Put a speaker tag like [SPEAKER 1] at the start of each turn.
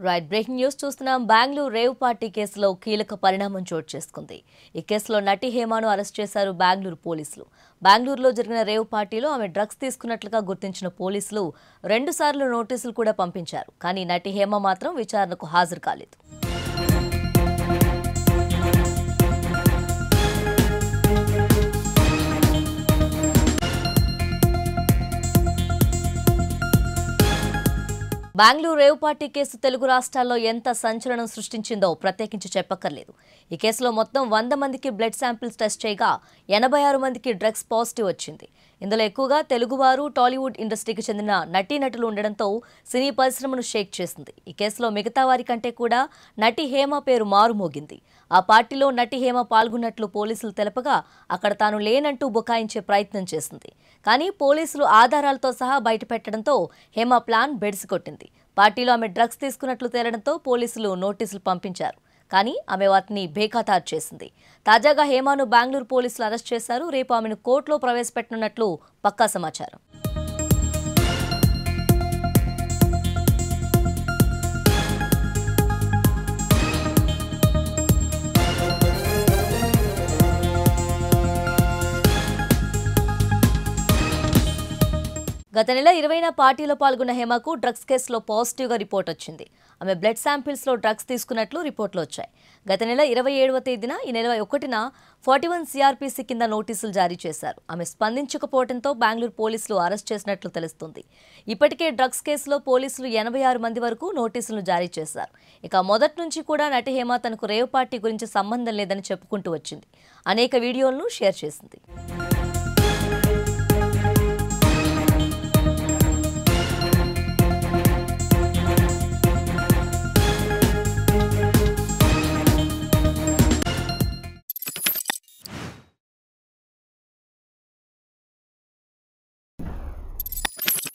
[SPEAKER 1] Right breaking news చూస్తున్నాం. Bengaluru rave party కేసులో కీలక పరిణామం చోటు చేసుకుంది. ఈ కేసులో నటి హేమను అరెస్ట్ చేశారు బెంగళూరు పోలీసులు. బెంగళూరులో జరిగిన రేవ్ పార్టీలో ఆమె డ్రగ్స్ తీసుకున్నట్లుగా గుర్తించిన పోలీసులు 2 సార్లు నోటీసులు కూడా పంపించారు. కానీ నటి హేమ మాత్రం విచారణకు హాజరు కాలేదు. Bengaluru rave party case Telugu రాష్ట్రాల్లో ఎంత సంచలనం సృష్టించిందో ప్రత్యేకించి చెప్పక్కర్లేదు. ఈ కేసులో మొత్తం 100 మందికి బ్లడ్ శాంపిల్స్ టెస్ట్ చేయగా 86 మందికి డ్రగ్స్ పాజిటివ్ వచ్చింది. ఇందులో ఎక్కువగా తెలుగువారు, టాలీవుడ్ ఇండస్ట్రీకి చెందిన నటీనటులు ఉండడంతో సినీ పరిశ్రమను షేక్ చేసింది. ఈ కేసులో మిగతా వారి కంటే కూడా నటి హేమ పేరు మారుమోగింది. ఆ పార్టీలో నటి హేమ పాల్గొన్నట్లు పోలీసులు తెలపగా అక్కడ తాను లేనంటూ బుకాయించే ప్రయత్నం చేసింది. కానీ పోలీసులు ఆధారాలతో సహా బయటపెట్టడంతో హేమ ప్లాన్ బెడిసికొట్టింది. పార్టీలో ఆమె డ్రగ్స్ తీసుకున్నట్లు తేలడంతో పోలీసులు నోటీసులు పంపించారు. కానీ ఆమె వాటిని బేఖాతారు చేసింది. తాజాగా హేమను బెంగళూరు పోలీసులు అరెస్ట్ చేశారు. రేపు ఆమెను కోర్టులో ప్రవేశపెట్టనున్నట్లు పక్కా సమాచారం. గత నెల 20న పార్టీలో పాల్గొన్న హేమకు డ్రగ్స్ కేసులో పాజిటివ్గా రిపోర్ట్ వచ్చింది. ఆమె బ్లడ్ శాంపిల్స్లో డ్రగ్స్ తీసుకున్నట్లు రిపోర్టులు వచ్చాయి. గత నెల 27వ తేదీన ఈ నెల 1న 41 CRPC కింద నోటీసులు జారీ చేశారు. ఆమె స్పందించకపోవడంతో బెంగళూరు పోలీసులు అరెస్ట్ చేసినట్లు తెలుస్తుంది. ఇప్పటికే డ్రగ్స్ కేసులో పోలీసులు 86 మంది వరకు నోటీసులు జారీ చేశారు. ఇక మొదటి నుంచి కూడా నటి హేమ తనకు రేవ్ పార్టీ గురించి సంబంధం లేదని చెప్పుకుంటూ వచ్చింది. అనేక వీడియోలను షేర్ చేసింది.